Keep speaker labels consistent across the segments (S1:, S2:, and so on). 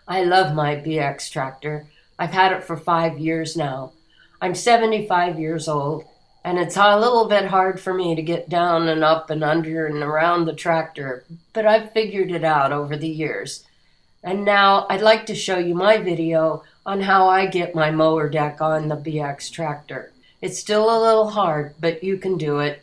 S1: I love my BX tractor. I've had it for 5 years now. I'm 75 years old, and it's a little bit hard for me to get down and up and under and around the tractor, but I've figured it out over the years. And now I'd like to show you my video on how I get my mower deck on the BX tractor. It's still a little hard, but you can do it.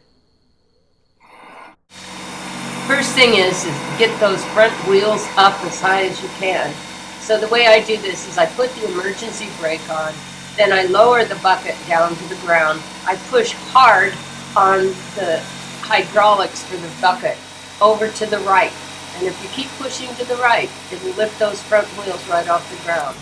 S1: First thing is get those front wheels up as high as you can. So the way I do this is I put the emergency brake on, then I lower the bucket down to the ground. I push hard on the hydraulics for the bucket over to the right. And if you keep pushing to the right, it will lift those front wheels right off the ground.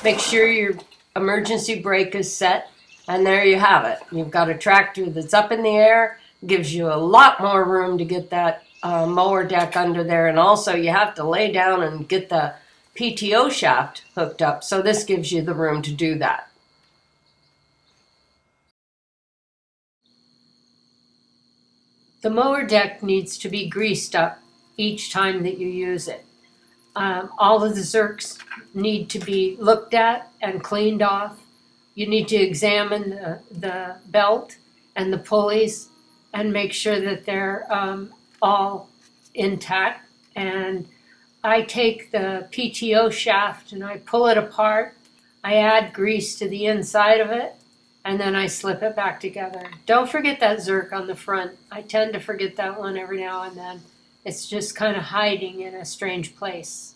S1: Make sure your emergency brake is set, and there you have it. You've got a tractor that's up in the air, gives you a lot more room to get that mower deck under there, and also you have to lay down and get the PTO shaft hooked up, so this gives you the room to do that. The mower deck needs to be greased up each time that you use it. All of the zerks need to be looked at and cleaned off. You need to examine the belt and the pulleys and make sure that they're all intact. And I take the PTO shaft and I pull it apart. I add grease to the inside of it, and then I slip it back together. Don't forget that zerk on the front. I tend to forget that one every now and then. It's just kind of hiding in a strange place.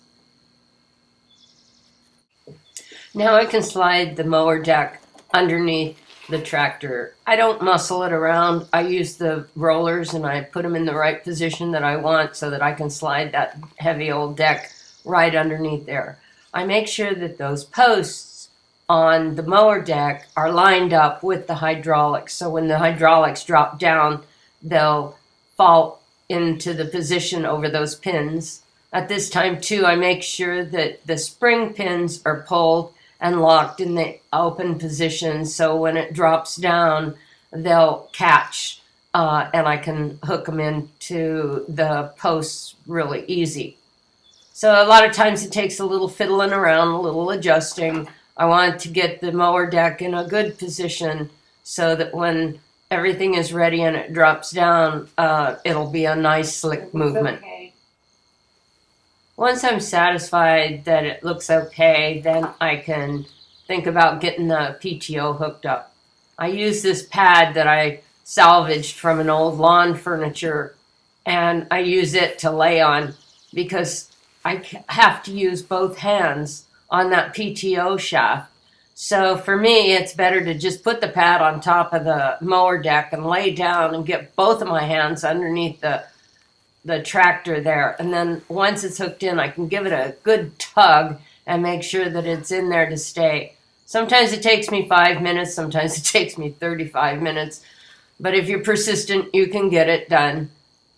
S1: Now I can slide the mower deck underneath the tractor. I don't muscle it around. I use the rollers and I put them in the right position that I want so that I can slide that heavy old deck right underneath there. I make sure that those posts on the mower deck are lined up with the hydraulics. So when the hydraulics drop down, they'll fall into the position over those pins. At this time too, I make sure that the spring pins are pulled and locked in the open position, so when it drops down, they'll catch, and I can hook them into the posts really easy. So a lot of times it takes a little fiddling around, a little adjusting. I want to get the mower deck in a good position so that when everything is ready and it drops down, it'll be a nice slick movement. Okay. Once I'm satisfied that it looks okay, then I can think about getting the PTO hooked up. I use this pad that I salvaged from an old lawn furniture, and I use it to lay on because I have to use both hands on that PTO shaft. So for me, it's better to just put the pad on top of the mower deck and lay down and get both of my hands underneath the tractor there, and then once it's hooked in, I can give it a good tug and make sure that it's in there to stay. Sometimes it takes me 5 minutes, sometimes it takes me 35 minutes, but if you're persistent, you can get it done.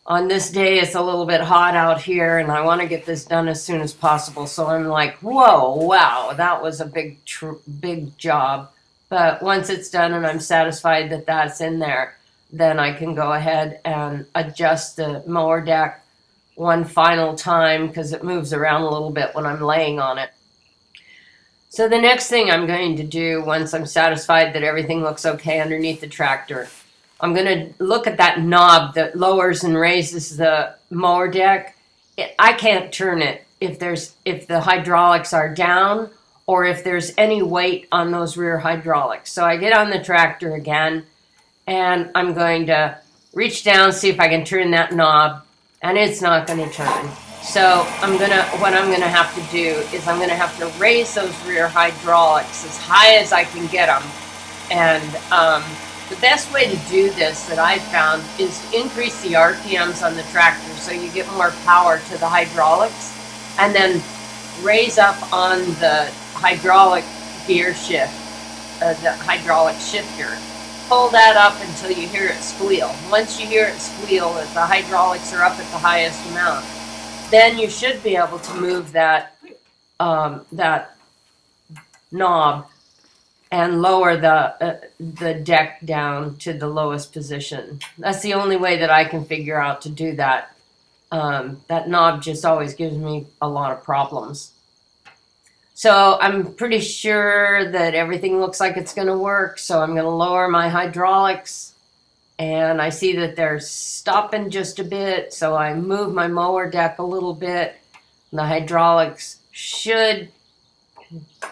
S1: On this day, it's a little bit hot out here, and I want to get this done as soon as possible, so I'm like, whoa, wow, that was a big job. But once it's done and I'm satisfied that that's in there, then I can go ahead and adjust the mower deck one final time because it moves around a little bit when I'm laying on it. So the next thing I'm going to do once I'm satisfied that everything looks okay underneath the tractor, I'm going to look at that knob that lowers and raises the mower deck. I can't turn it if the hydraulics are down or if there's any weight on those rear hydraulics. So I get on the tractor again, and I'm going to reach down, see if I can turn that knob, and it's not going to turn. So what I'm gonna have to do is I'm gonna have to raise those rear hydraulics as high as I can get them. And the best way to do this that I've found is to increase the RPMs on the tractor so you get more power to the hydraulics, and then raise up on the hydraulic gear shift, the hydraulic shifter. Pull that up until you hear it squeal. Once you hear it squeal, if the hydraulics are up at the highest amount, then you should be able to move that that knob and lower the deck down to the lowest position. That's the only way that I can figure out to do that. That knob just always gives me a lot of problems. So I'm pretty sure that everything looks like it's going to work. So I'm going to lower my hydraulics, and I see that they're stopping just a bit. So I move my mower deck a little bit. The hydraulics should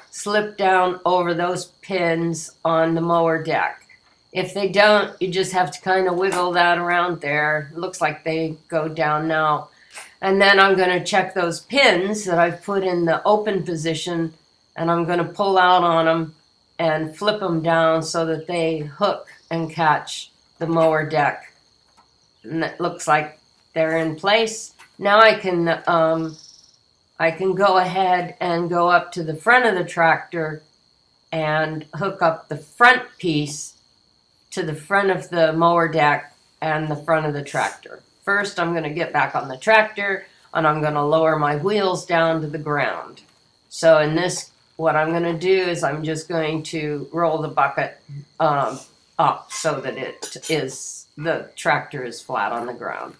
S1: slip down over those pins on the mower deck. If they don't, you just have to kind of wiggle that around there. It looks like they go down now. And then I'm going to check those pins that I've put in the open position, and I'm going to pull out on them and flip them down so that they hook and catch the mower deck. And it looks like they're in place. Now I can go ahead and go up to the front of the tractor and hook up the front piece to the front of the mower deck and the front of the tractor. First, I'm going to get back on the tractor, and I'm going to lower my wheels down to the ground. So in this, what I'm going to do is I'm just going to roll the bucket up so that the tractor is flat on the ground.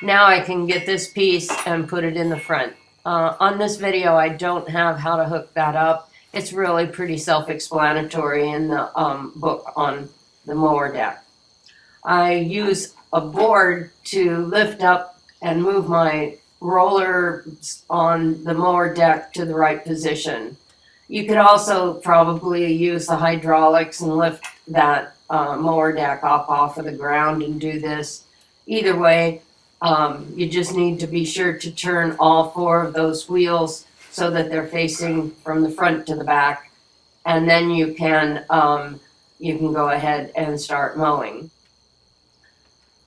S1: Now I can get this piece and put it in the front. On this video, I don't have how to hook that up. It's really pretty self-explanatory in the book on the mower deck. I use a board to lift up and move my rollers on the mower deck to the right position. You could also probably use the hydraulics and lift that mower deck up off of the ground and do this. Either way, you just need to be sure to turn all 4 of those wheels so that they're facing from the front to the back, and then you can go ahead and start mowing.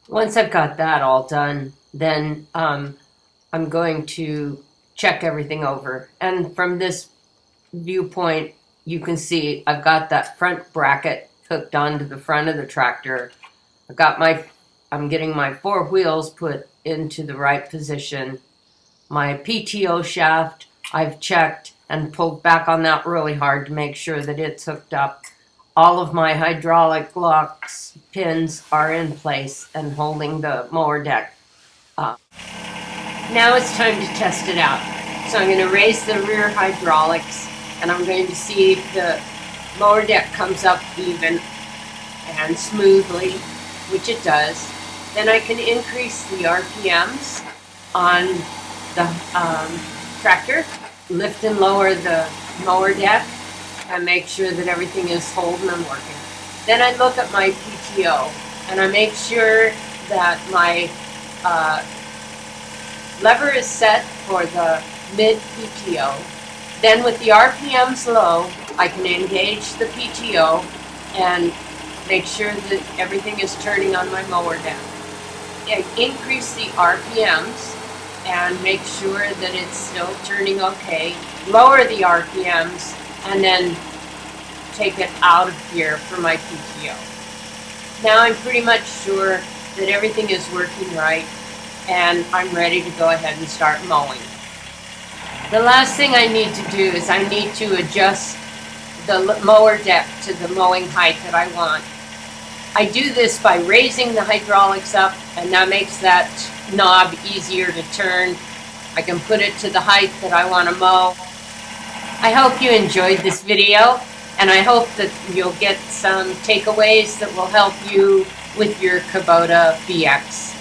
S1: Once I've got that all done, then I'm going to check everything over. And from this viewpoint, you can see I've got that front bracket hooked onto the front of the tractor. I'm getting my 4 wheels put into the right position. My PTO shaft, I've checked and pulled back on that really hard to make sure that it's hooked up. All of my hydraulic locks pins are in place and holding the mower deck up. Now it's time to test it out. So I'm going to raise the rear hydraulics, and I'm going to see if the mower deck comes up even and smoothly, which it does. Then I can increase the RPMs on the tractor, lift and lower the mower deck, and make sure that everything is holding and working. Then I look at my PTO, and I make sure that my lever is set for the mid PTO. Then with the RPMs low, I can engage the PTO and make sure that everything is turning on my mower deck. I increase the RPMs and make sure that it's still turning okay. Lower the RPMs and then take it out of gear for my PTO. Now I'm pretty much sure that everything is working right, and I'm ready to go ahead and start mowing. The last thing I need to do is I need to adjust the mower deck to the mowing height that I want. I do this by raising the hydraulics up, and that makes that knob easier to turn. I can put it to the height that I want to mow. I hope you enjoyed this video, and I hope that you'll get some takeaways that will help you with your Kubota BX.